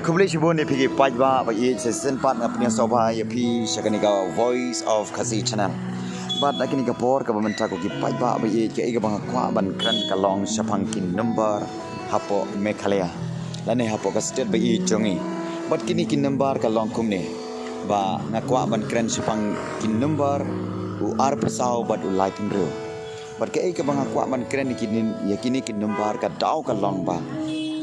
Kubli shibun ni pigi pajba ba ye season part ngapnya soba ya pi shakanika Voice of Khasi channel. Bat akini ka por ka bamenta ko ki pajba ba ye ke iga bang kwa ban kran ka long shapangkin number hapo Meghalaya. Lane hapo ka state ba ye jongi. Bat kini kin number ka long kumne ba ngakwa ban kran shapangkin number u ar pesau bat u life bro. Bat ke iga bang kwa ban kran kin ya kini kin number ka dau ka long ba.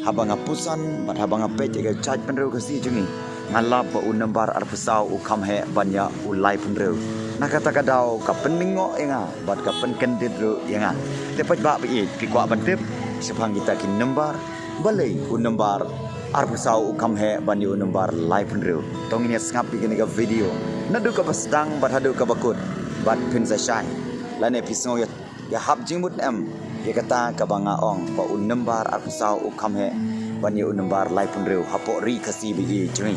Habang apusan, bat habang apet jaga charge penreu kasi jungi. Ngalap ba unambar arpesau u kamhe banya u lai penreu. Nak kata kadau ka peningo enga, bat ka penkendit ru enga. Tepat ba bi pi kwa bantip sepang kita kin number balai unambar arpesau u kamhe banya unambar lai penreu. Tong ini ngap bi ka video. Nadu ka basdang bat hadu ka bakut bat pin sa shai. Lane pisngo ya hab jingmut em. Dia kata kabanga ong pa unambar arpesau u kamhe bani unambar lai punreu hapo ri kasi bi jui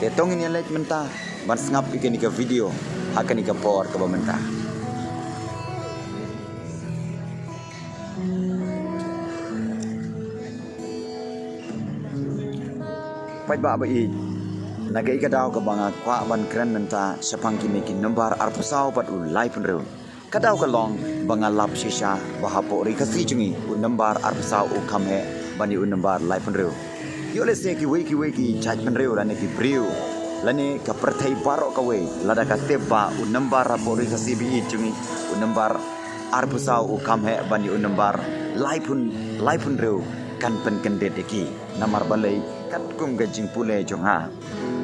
te tong ini let menta ban ngap ikan ka video akan ka por ka menta pai ba ba i nagai ka daw kabanga kwa ban kran menta sapang kini kin number arpesau pat u lai punreu kadau ka long bangalap shisha bahapo ri kasi jungi unambar arpesau u kamhe bani unambar lai penreu yo le se ki weki charge penreu lane ki briu lane ka perthai baro ka we lada ka teba unambar rapo ri kasi bi jungi unambar arpesau u kamhe bani unambar lai penreu kan pen kendet ki namar balai kat kum gajing pule jongha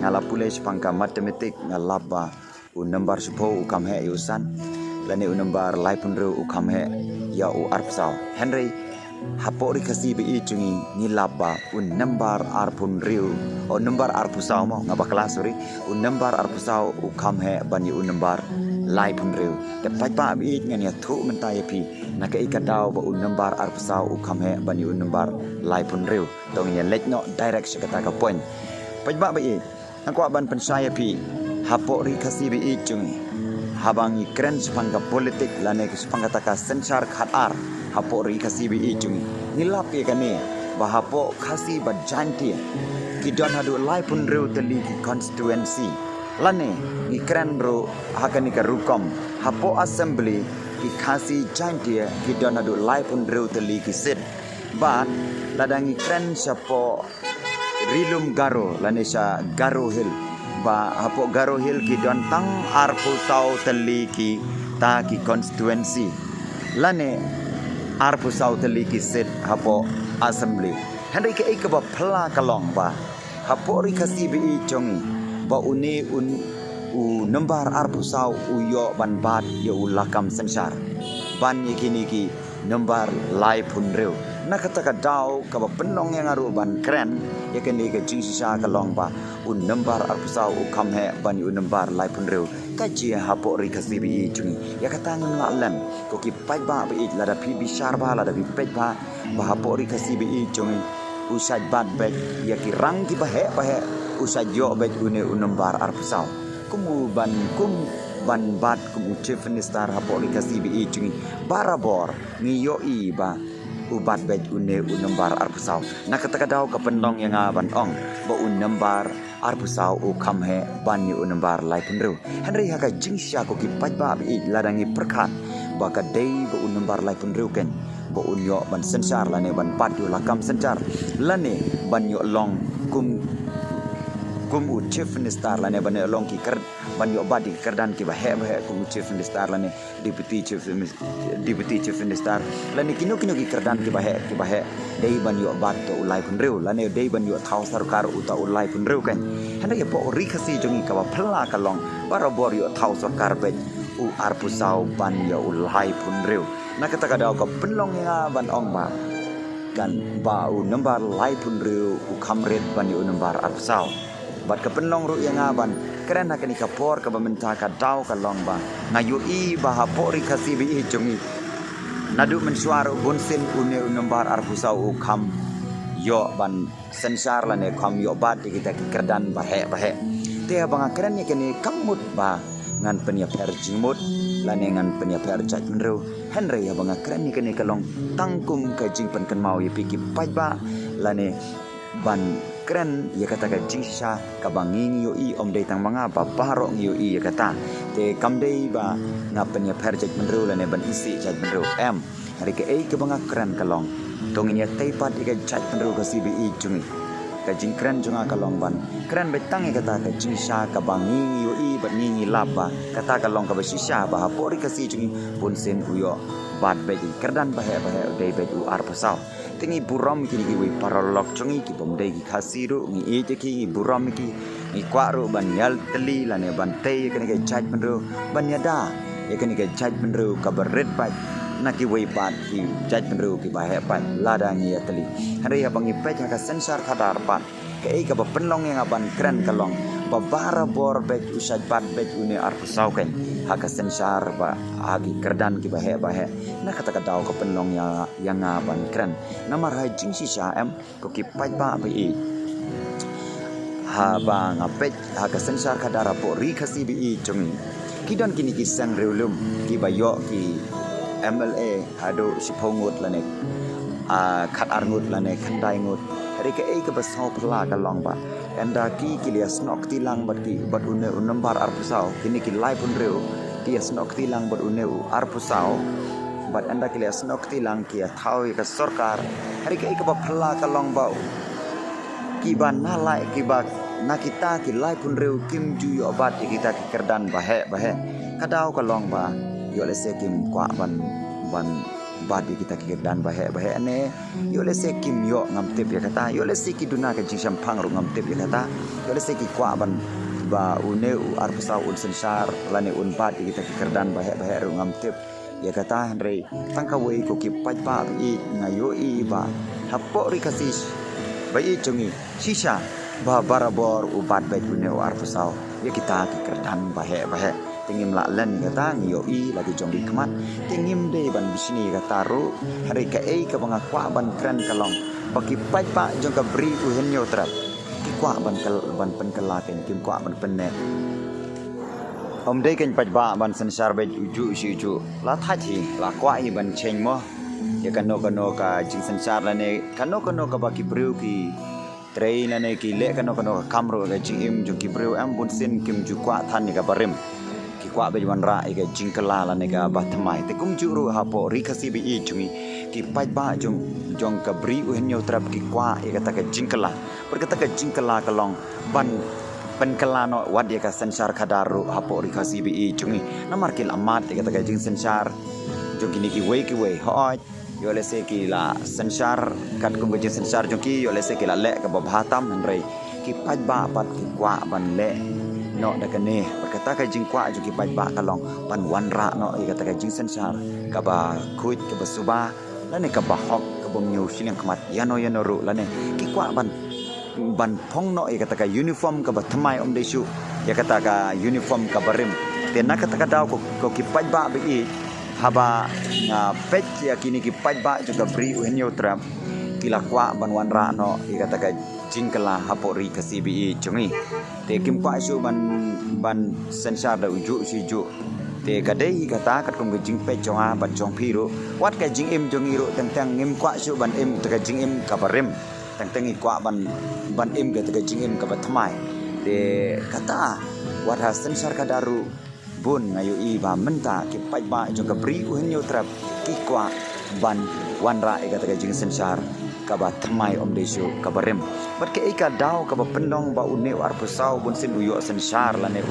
ngala pule sepangka matematik ngalaba unambar supo u kamhe yusan lane unambar lai punreu u kamhe ya u arpesau Henry hapo ri kasi bi jungi nilaba unambar arpunreu o number arpesau mo ngaba kelas sorry unambar arpesau u kamhe bani unambar lai punreu te pa bi ngan ya thu menta ya pi naka ikadau ba unambar arpesau u kamhe bani unambar lai punreu tong nya lek no direct sekata ka point pa bi ngakwa ban pensaya pi hapo ri kasi bi jungi habang ikren sepangka politik lane sepangka taka sensar khatar hapo ri kasi bi jungi nilap ye kane bahapo kasi bajanti kidon hadu lai punreu teli constituency lane ikren ro hakani ka rukom hapo assembly ki kasi janti kidon hadu lai punreu teli kisit bat ladang ikren sapo rilum garo lane sa garo hill ba hapo garo hill ki don tang arpusau teli ki ta ki constituency lane arpusau teli ki sit hapo assembly henry ke ik ba phla kalong ba hapo ri kasi bi jongi ba uni u number arpusau u yo ban bat yo ulakam sensar ban yakini ki number lai punreu nakata ka daw ka ba penong yang aru ban kren yakini ka jingsisa kalong ba un number arpesau u kamhe bani un number lai punreu kaji hapo ri kasi bi jungi ya kata ngun alam ko ki pai ba bi lada pi bishar ba lada bi pet ba hapo ri kasi bi jungi usaj bat bet ya ki rang ki ba he usaj yo bet une un number arpesau kumu ban bat kumu chief minister hapo ri kasi bi jungi barabor ni yo i ba ubat bet une unambar arpesau nakata daw ka pendong yang aban ong ba unambar arpesau u kamhe bani unambar lai punreu henry haka jingsya ko ki pajba bi ladangi perkat ba ka dei ba unambar lai punreu ken ba unyo ban sensar lane ban padu lakam sensar lane ban yo long kum u chief minister lane ban long ki ker ban yo badi kerdan ki ba he kum chief minister lane deputy chief minister lane kino ki kerdan ki ba he dei ban yo bat to ulai punreu lane dei ban yo thau sarkar uta ulai punreu kan handa ya po ri khasi jongi ka ba phla kalong barabor yo thau sarkar bet u arpusau ban yo ulai punreu nakata ka daw ka penlong ya ban ong ba kan ba u number lai punreu u kamret ban yo number arpusau bat ka penlong ru yang aban keren hakani ka por ka bamenta ka daw ka long ba ngayu i ba hapo ri khasi bi jongi nadu mensuar bunsin une number arpusau u kam yo ban sensar lane kam yo bat kita kerdan bahe te bang keren ni kene kamut ba ngan penya per jimut lane ngan penya per chat menru henry ya bang keren ni kene kalong tangkum ka jing pen kan mau ye piki pai ba lane ban keren ya kata ka jing sha ka banging yo i om dei tang manga ba barok yo i ya kata te kam dei ba ngapen ya perjek menru la ne ban isi jat menru em hari ke ei ke banga keren kalong tonginya tei pat ika jat menru ka CBE jungi ka jing keren junga kalong ban keren betang ya kata ka jing sha ka banging yo i ban ngi lapa kata kalong ka ba shisha ba hapori ka si jungi pun sen uyo bad beji kerdan bahe dei beju ar pasau tingi buram kini ki wi paralok chungi ki bomdei ki khasiru ngi eje ki buram ki ni kwaru ban yal teli lane ban tei kani ke jaj benru ban yada ya kani ke jaj benru ka bered pat na ki wi pat ki jaj benru ki bahe pat lada ngi ya teli hari ya bangi pej ka sensor kadar pat ke ei ka ba penlong yang aban keren kalong ba bara bor bej usaj pat bej une ar pasau kan haka sensor ba agi kerdan ki bahe na kata ka daw ka penlong ya yang aban keren namar hai jing si sha em ko ki pai ba ba i ha ba ngapet ha ka sensar ka dara po ri ka CBE chung ki don kini ki sang reulum ki ba yo ki MLA hado si pongut la ne khat ar ngut la ne khandai ngut hari ka ei ka ba sau pla ka long ba enda ki lia snok ti lang bat ki bat une unambar ar pusau kini ki lai pun reu ki snok ti lang bat une ar pusau bat anda ki lia snok ti lang ki thau ka sarkar hari ka ei ka ba pla ka long ba ki ban na lai ki ba na kita ki lai pun reu kim ju yo bat kita ki kerdan bahe kadau ka long ba yo le se kim kwa ban bat kita ki kerdan bahe ne yo le se kim yo ngam tip ya kata yo le se ki duna ka jing sampang ru ngam tip ya kata yo le se ki kwa ban ba une ar pasau un sensar lane un bat kita ki kerdan bahe ru ngam tip ya kata Henry tangka wei ko ki pai pa i ngayo i ba hapo ri kasis bai chungi shisha ba barabor ubat bai punya ar pasau ya kita ki kerdan bahe tingim la len kata ngiyo i lagi jong di kemat tingim de ban bisni kata ru hari ka ei ka banga kwa ban kren kalong baki pai pa jong ka bri u hen yo trap ki kwa ban pen kala ken kim kwa ban pen net om dei ken pai ba ban sensar bai uju si uju la tha chi la kwa i ban cheng mo ya kano ka jing sensar la ne kano ka baki bri ki train la ne ki le kano ka kamro ga jing im ju ki bri am bun sin kim ju kwa than ni ka barim ki kwa be wan ra ga jing kala la ne ga ba thamai te kum ju ru ha po ri ka CBE chungi ki pai ba jong ka bri u hen yo trap ki kwa e ka ta ka jing kala per ka ta ka jing kala ka long ban pen kala no wat dia ka sensar kadaru ha po ri ka CBE chungi namar kil amat e ka ta ka jing sensar jong kini ki wei hoi yo le se ki la sensar kat kum ka jing sensar jong ki yo le se ki la le ka ba bhatam henrei ki pai ba pat ki kwa ban le no da kane berkata ka jing kwa ju ki pai ba ka long ban wan ra no i kata ka jing sensar ka ba kuit ka ba suba la ne ka ba hok ka bom nyu silang khamat yano ru la ne ki kwa ban phong no i kata ka uniform ka ba thamai om de su ya kata ka uniform ka barim te na kata ka daw ko ki pai ba bi i haba na pet ya kini ki pai ba ju ka bri u hen yo trap kila kwa ban wan ra no i kata ka jingkala hapori ka CBE chungi te kim kwa su ban sensar da uju si ju te kadai kata kat kum ka jing pe chonga ban chong phiru wat ka jing im jongi ru tang ngim kwa su ban im ta ka jing im ka barim tang i kwa ban im ka ta ka jing im ka batmai te kata wat ha sensar ka daru bun ngayu i ba menta ki pai ba jong ka bri u hen yo trap ki kwa ban wan ra e ka ta ka jing sensar ka ba thamai om desu ka barem bat ke ika daw ka ba pendong ba une ar pusau bun sin uyo sensar la ne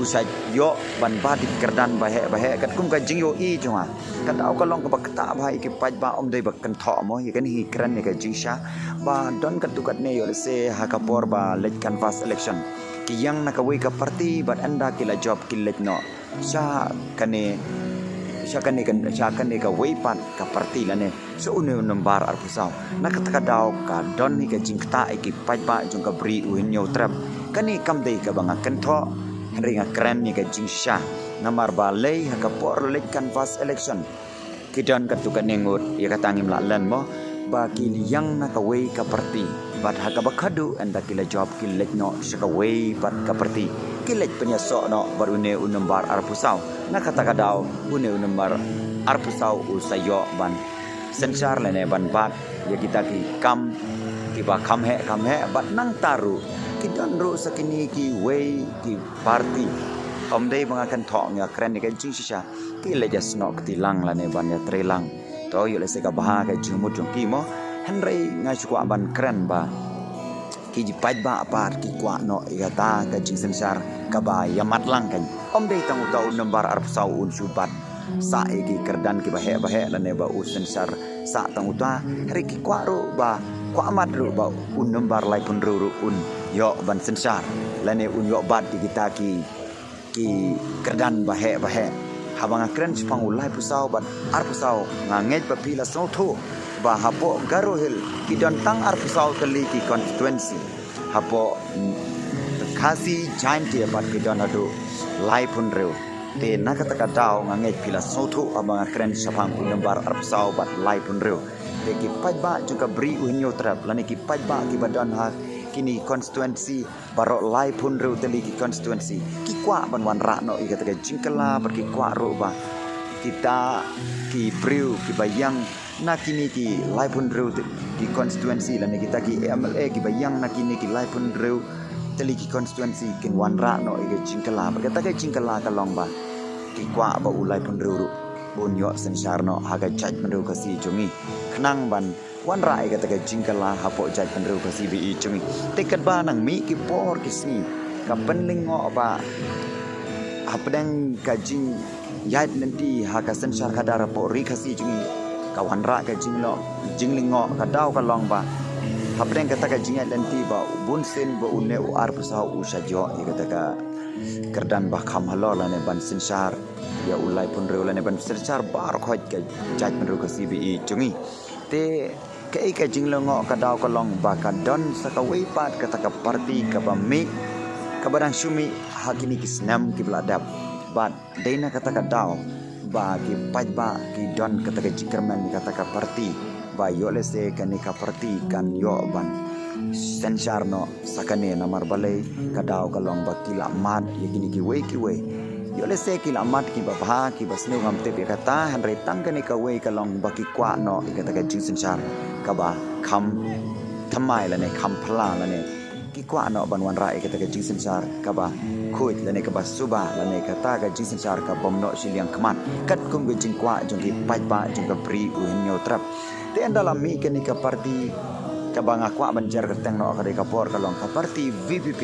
usai yo ban ba di kerdan bahe kat kum ka jing yo i jonga ka daw ka long ka ba kata ba ki paj ba om dei ba kan tho mo ye kan hi kran ne ka jingsha ba don ka tukat ne yo se ha ka por ba lek canvas election ki yang na ka we ka party bat anda ki la job ki lek no sha kane ka weipan ka parti la ne so une numbar ar pusau na ka daw ka don ni ka jingta e ki pai ba jong ka bri u hen yo trap kani kam dei ka banga kan tho ringa kren ni ka jingsha namar ba lei ha ka por lek canvas election ki don ka tu ka nengut ya ka tangim la len mo ba ki yang na ka wei ka parti bat ha ka ba khadu anda ki la job ki lek no sha ka wei pat ka parti ki lek penya so no barune unumbar ar pusau na kata ka daw une unumbar ar pusau u sayo ban sensar lene ban bat ya kita ki kam kiba kamhe bat nang taru kidan ru sakini ki way ki party om dei bangakan thong ya kren ni kan jing sisa ki le jas nok tilang la ne ban ya trelang to yo le se ka baha ka jumut jong ki mo henrei ngai chu ban kren ba ki ji paj ba apar ki kwa no igata ka jing sensar ka ba yamat lang kan om dei tang utau nombar arp sau un subat sa egi kerdan ki bahe la ne ba u sensar sa tang uta hari ki kwa ro ba kwa amat ro ba un nombar lai pun ro un yo ban sensar la ne un yo bat di kita ki kerdan bahe habang kren sepang ulai pusau bat ar pusau nganget ba pila so tho ba hapo garohil ki don tang ar pusau kali ki constituency hapo khasi giant dia bat ki don adu lai pun reu te nakata dau nganget pila so tho abang kren sepang nombar ar pusau bat lai pun reu te ki paj ba juga beri uhnyo trap lani ki paj ba ki badan ha kini constituency barok lai pun reu teli ki constituency ki kwa ban wan ra no ikata ke jingkala pergi kwa ro ba kita ki breu ki bayang na kini ki lai pun reu ki constituency lani kita ki MLA ki bayang na kini ki lai pun reu teli ki constituency kin wan ra no ike jingkala berkata ke jingkala ka long ba ki kwa ba ulai pun reu bun yo sensar no haga judge menru kasi jungi kenang ban wan rai kata ke jingkala hapo judge menru kasi bi jungi tiket ba nang mi ki por kisni ka penlingo ba apdang ka jing yat nanti haga sensar kadara po ri kasi jungi ka wan ra ka jinglo jinglingo ka daw ka long ba apdang kata ka jingat nanti ba bun sen ba une u ar pasau u sajo kata ka kerdan ba kham halol ne ban sensar ya ulai pun reu lane ban sensar bar khoj ke jaj menru ke CBE jungi te ke ka jinglongo ka daw ka long ba ka don sa ka wei pat ka ka party ka ba mi ka barang sumi hakini ki snam ki bladap bat deina kata ka daw ba ki paj ba ki don kata ka jikerman kata ka party ba yo le se ka ni ka party kan yo ban sensar no sakane namar balai ka daw ka long ba ki la mat yakini ki wei yo le se ki la mat ki ba bha ki basnu ngam te be kata han re tang ka ni ka wei ka long ba ki kwa no ikata ka jing sensar ka ba kham thamai la ne kham phla la ne ki kwa no ban wan ra ikata ka jing sensar ka ba khuit la ne ka ba suba la ne kata ka jing sensar ka bom no siliang khamat kat kum ge jing kwa jong ki paj ba jong ka pri u nyo trap te dalam mi ka ni ka party ka ba ngakwa banjar ka teng no ka de ka por ka long ka party VPP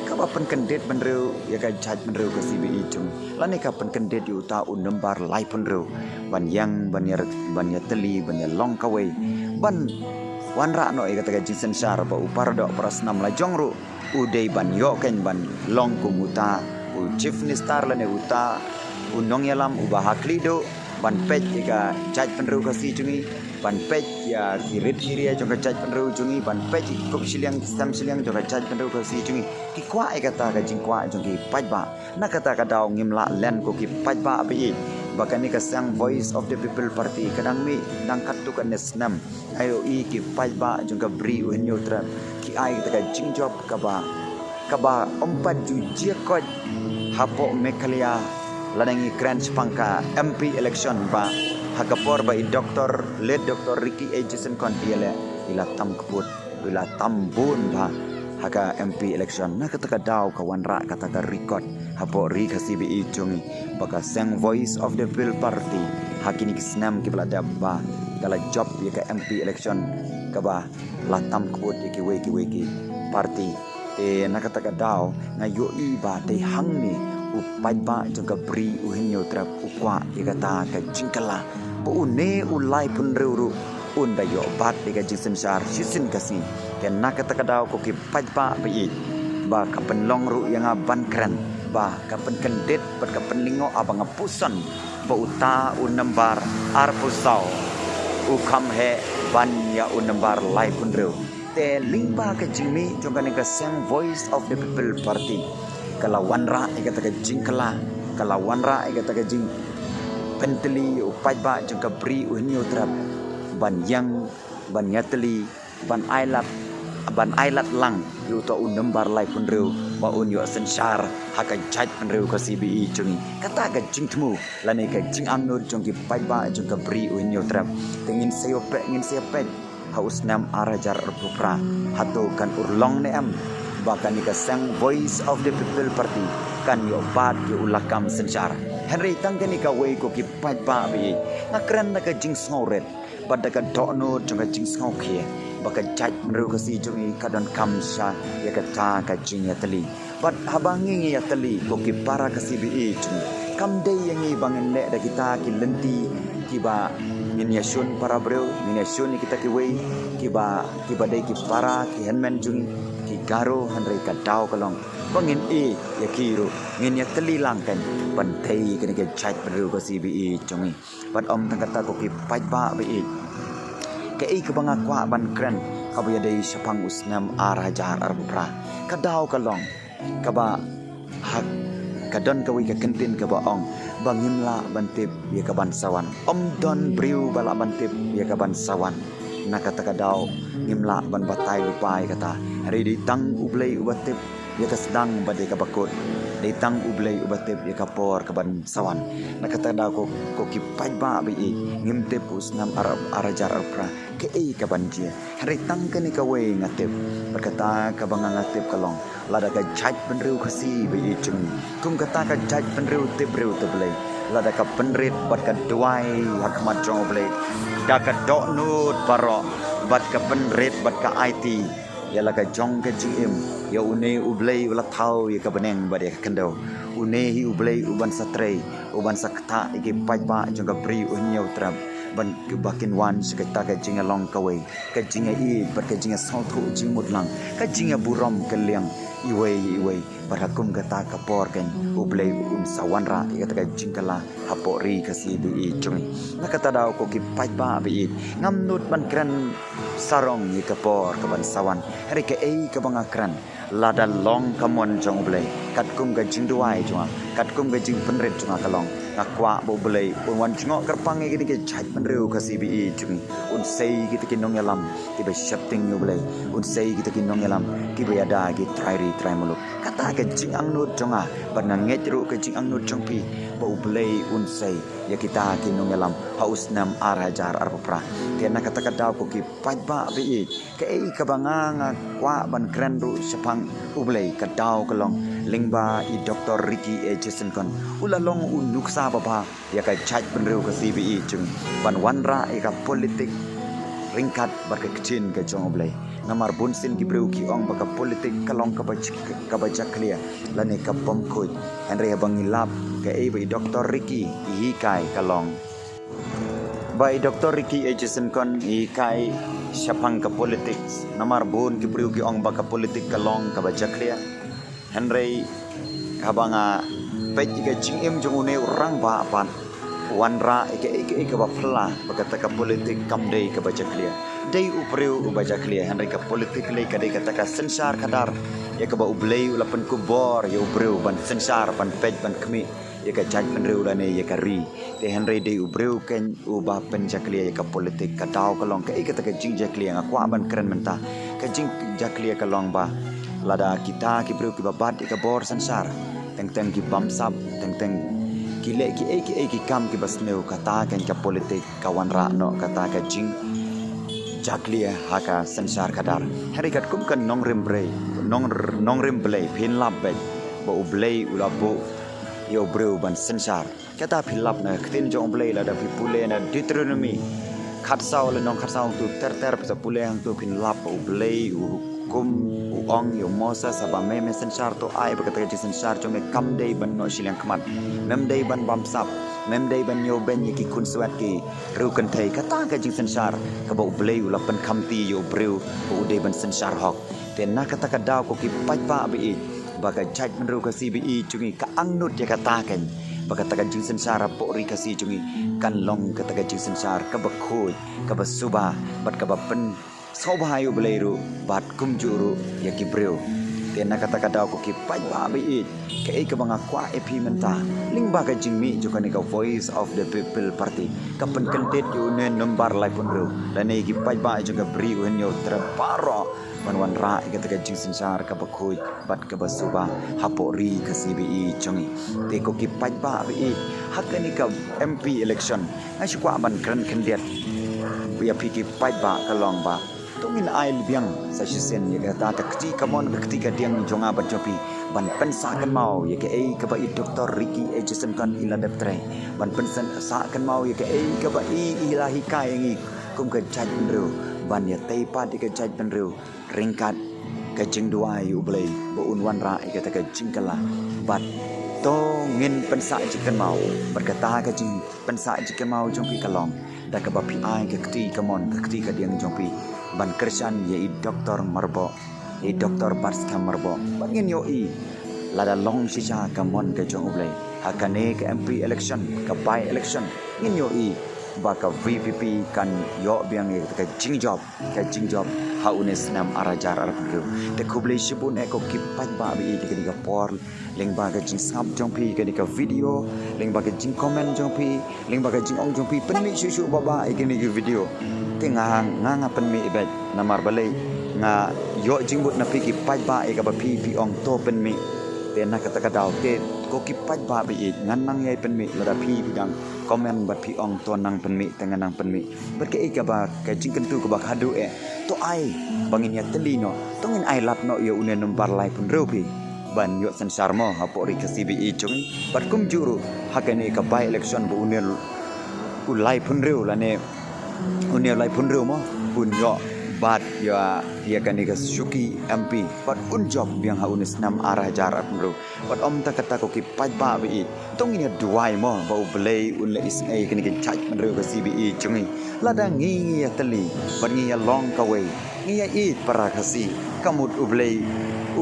ka pen kandidat menreu ya ka jaj menreu ke CBE jung lani ka pen kandidat yu ta un nombar lai penreu ban yang ban ya teli ban ya long ka wei ban wan ra no e ka jing sensar ba upar do prasnam la jongru udei ban yo ken ban long ku muta u chief minister lane uta unong yalam u bahaklido ban pej ka jaj penreu ka si jungi ban pej ya kirit kiria jong ka jaj penreu jungi ban pej kop siliang sistem siliang jong ka jaj penreu ka si jungi ki kwa e kata ka jing kwa jong ki paj ba na kata ka daw ngimla len ko ki paj ba bi bahkan ni ka sang voice of the people party kadang mi nang kat tu ka nesnam ayo i ki paj ba jong ka bri u nyo tra ki ai kata ka jing job ka ba ompat ju jia ko hapo mekalia ladangi kran sepangka MP election ba hakapor ba i Dr. Ricky A. Jason Kontiele ila tam keput ila tambun ba haka MP election na kata daw kawan ra kata ka record hapo ri ka CBE jungi baka sang voice of the people party hakini kisnam ki blada ba kala job ya ka MP election ka ba latam keput ki weki party na kata daw na yo i ba te hang ni upaj ba jong ka bri uhinyo trap ukwa ikata ka jingkala bu une ulai pun reu unda yo bat de ka jisen sar sisin kasi ken na kata daw ko ki paj ba bi ba ka penlong ru yang aban kran ba ka pen kendet pat ka penlingo abang pusan ba uta unambar arpusau ukam he ban ya unambar lai pun reu te lingba ka jingmi jong ka sang voice of the people party kalawan ra ikata ka jingkala kalawan ra ikata ka jing penteli upaj ba jong ka bri unyo trap ban yang ban yateli ban ailat lang yu to unambar lai pun reu ba unyo sensar haka jaj pun reu ka CBE jungi kata ka jing temu lani ka jing angnur jong ki paj ba jong ka bri unyo trap tengin seopek haus nam arajar arpupra hatu kan urlong ne am bahkan ika sang voice of the people party kan yo bat yo ulakam sensyar Henry tangkan ika way ko ki pat pa bi ngakran na ka jing snoret pada ka dokno jonga jing snok khie baka jaj meru ka si jongi kadon kam sha ya ka ta ka jing ya tali bat habangi ya tali ko ki para ka si bi jung kam dei yangi bangen le da kita ki lenti ki ba miniasyun para bro miniasyun kita ki way ki ba dei ki para ki henmen jungi ki garo Henry ka dau kalong bangin ya kiro ngin ya teli langkan pantai kena ke chat beru ko CBE jongi pan om tang kata ko ki pai ba bi ke ke banga kwa ban kren kabu ya dei sapang usnam arajar arbra kadau kalong kaba hak kadon kawi ka kentin ka baong bangin la bantip ya ka bansawan om don briu bala bantip ya ka bansawan nakata kadau ngimla ban batai lupai kata hari di tang ublei ubatip ya ka sedang badai ka bakut ditang ublei ubatip ya ka por ka ban sawan nakata da ko ki pai ba bi ngimte pus nam arab arajar arpra ke ka banjia hari tang ka ni ka we ngatip berkata ka bang ngatip kalong lada ka jaj penriu khasi bi chung kum kata ka jaj penriu tip riu te blei lada ka penrit bat ka duai hakmat jong blei da ka dok nut paro bat ka penrit bat ka IT ya la ka jong ka jim ya une ublei ula thau ya ka beneng ba de kendo une hi ublei uban satre uban sakta iki pai ba jong ka pri unyau trap ban ke bakin wan sekata ka jinga long ka we ka jinga bat ka jinga sau thu jing mutlang ka jinga burom ka liang iwe barakum kata ka por kan ublei sawan ra ya ka jingkala hapori ka si bi chungi nakata daw ko ki pai ba bi ngam nut ban kran sarong ni ka por ka ban sawan hari ka ka banga kran lada long kamon jong ublei kat kum ka jing duai junga kat kum ka jing penret junga kalong ngakwa bo ublei un wan jingok kerpang ngi ke jaj penreu ka si bi chungi un sei kita kinong yalam ki be shapting ublei un sei kita kinong yalam ki be ada ki try muluk kata ka jing ang nut jonga ban nget ru ka jing ang nut jong pi bo ublei un sei ya kita kinong yalam haus nam arajar arpra kena kata kata ko ki pai ba bi ke ka banga kwa ban kran ru sepang ublei ka dau kalong lingba i Dr. Ricky Jason kon ulalong unuksa baba ya ka jaj penreu ka CBE chung ban wanra ka politik ringkat berkecin ke jong oblei namar bunsin ki breu ki ong baka politik kalong ka baca clear lane ka pomkut Henry bangilap ke by Dr. Ricky ihikai kalong by Dr. Ricky Jason kon ihikai syapang ka politik namar bun ki breu ki ong baka politik kalong ka baca clear Henry habanga pej ka jingim jong une orang ba pan wanra ike ba phla bakata ka politik kam dei ka baca clear dei upreu baca clear Henry ka politik le ka dei kata ka sensar kadar ya ka ba ublei ulapan kubor ya ubreu ban sensar ban pej ban kemi ya ka jaj penreu lane ya ka ri te Henry dei ubreu ken ubah penja clear ya ka politik ka dau kalong ka kata ka jing ja clear ngakwa ban keren menta ka jing ja clear kalong ba lada kita ki breu ki babat ka bor sensar teng ki bamsap teng kile ki kam ki basneu kata kan ka politik kawan rakno kata ka jing jaklia haka sensar kadar hari kat kum kan nong remble pin labbe bo ublei ulabo yo breu ban sensar kata philap na ktin jong blei la da pule na Deuteronomy khatsau le nong khatsau tu ter sa pule hang tu pin lap ublei kum uong yo Moses aba me sensar to ai berkata ke sensar jome kam dei ban no silang kmat mem dei ban bamsap mem dei ban yo ben yiki kun swat ki ru kan thei kata ka jing sensar ka bo blei ulapan kamti yo breu bo dei ban sensar hok ten na kata ka daw ko ki pai pa bi baga jaj menru ka CBE chungi ka angnut ya kata kan baga taka jing sensar po ri ka si chungi kan long ka taka jing sensar ka bakhoi ka basuba bat ka bapen sobahayu beleru bat kumjuru ya kibreu tena kata-kata aku ki pai ba bi ke ka banga kwa epi menta ling ba ka jingmi juga ni ka voice of the people party ka pen kentet yu ne nombar lai pun ru dan ni ki pai ba juga bri un yo traparo manwan ra ka taka jing sensar ka bakhoi bat ka basuba hapori ka CBE chongi te ko ki pai ba bi hakani ka MP election ai kwa ban kran kandidat ya piki pai ba kalong ba tungin ai biang sa sisen ya ta ta kti kamon kti ka diang jonga ba jopi ban pensa kan mau ya ke ai ka ba i doktor Ricky Jason kan ila daptre ban pensan sa kan mau ya ke ai ka ba i ilahi kai ngi kum ka chaj penru ban ya tei pa di ka chaj penru ringkat ka jing duai ublei bo un wan ra ka ta ka jing kala bat to ngin pensa jikan mau berkata ka jing pensa jikan mau jongpi kalong da ka ba pi ai ka kti kamon ka kti ka diang jongpi ban kersan ye i doktor marbo i doktor bars ka marbo bangin yo i lada long sisa kamon ka jong ublei hakane ka MP election ka by election ngin yo i ba ka VPP kan yo biang ye ka jing job ha unes nam arajar arapru de kublei shibun eko kipat ba bi de ka por ling ba ka jing sap jong pi ka video ling ba ka jing comment jong pi ling ba ka jing ong jong pi penmi susu baba ikini video tinga nga penmi ibet namar balai nga yo jing but na pi kipat ba e ka ba pi ong to penmi te na kata kadau te ko kipat ba bi ngan nang yai penmi lada pi bidang komen bat pi ong to nang penmi tengan nang penmi berke e ka ba ka jing kentu ka ba hadu e to ai bangin ya telino tongin ai lap no yo unen nombar lai pun rupi ban yo san sarmo ha pori ka CBE chung bat kum juru hakane ka by election bu unen ulai pun reu la ne unen lai pun reu mo pun yo bat ya dia kan ka suki MP bat un job yang ha unes nam arah jarak pun reu bat om ta kata ko ki pai ba bi tongin ya duai mo ba ublei un le is ai kan ki chaj pun reu ka CBE chung lada ngi ya teli bat ngi ya long ka wei ngi ya i para kasi kamut ublei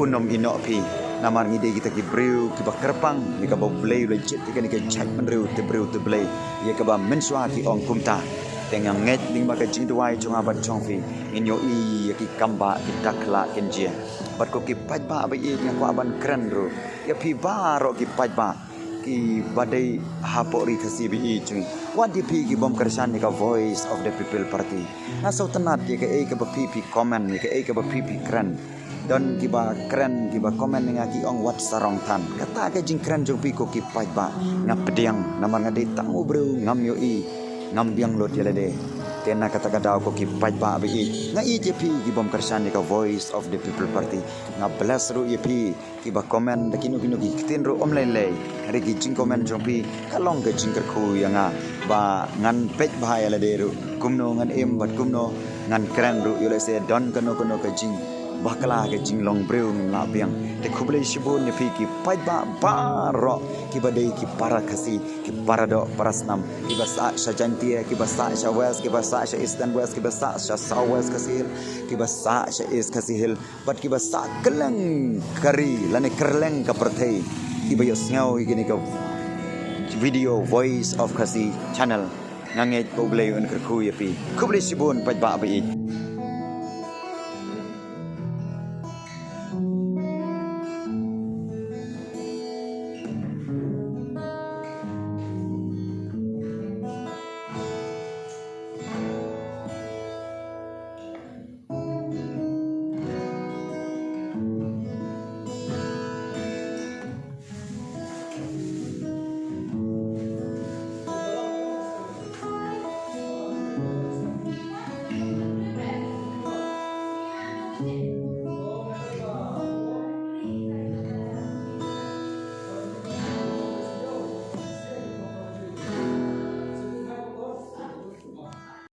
unom ino pi namar ngi de kita ki breu ki ba kerpang ni ka ba ublei le chet ki kan ki chaj pun reu te breu te blei ya ka ba menswa ki ong kumta tengang nget ning ba ka jing duai chung abat chong fi in yo i ki kamba ki takla kenjia bat ko ki paj ba ba i yang ko aban kren ro ya pi ba ro ki paj ba ki badai hapori ka CBE chung what di pi ki bom kersan ni ka voice of the people party na so tenat ye ka e ka ba pi comment ni ka e ka ba pi kren don ki ba kren ki ba comment ni ki ong wat sarong tan kata ka jing kren jong pi ko ki paj ba ngap pediang namar ngade tamu bro ngam yo i ngam biang lot yele de tena kata kadau ko ki paj ba bi nga i je pi ki bom kersan ni ka voice of the people party nga bless ru ye pi ki ba comment da kinu ki tin ru om lai hari ki jing comment jong pi kalong ke jing ku yang ba ngan pej ba yele de ru kumno ngan em bat kumno ngan kren ru yele se don kono ke jing bakala ke jing long breu la biang te kublei shibun ne pi ki pai ba ro ki badai ki para kasi ki para do parasnam ki basa shajantia ki basa shawes ki basa eastern west ki basa south west kasihil ki basa east kasihil bat ki basa keleng kari lane kerleng ka perthei ki bayo sngaw ki ni ka video voice of kasi channel nganget kublei un kerku yapi kublei shibun pai ba bi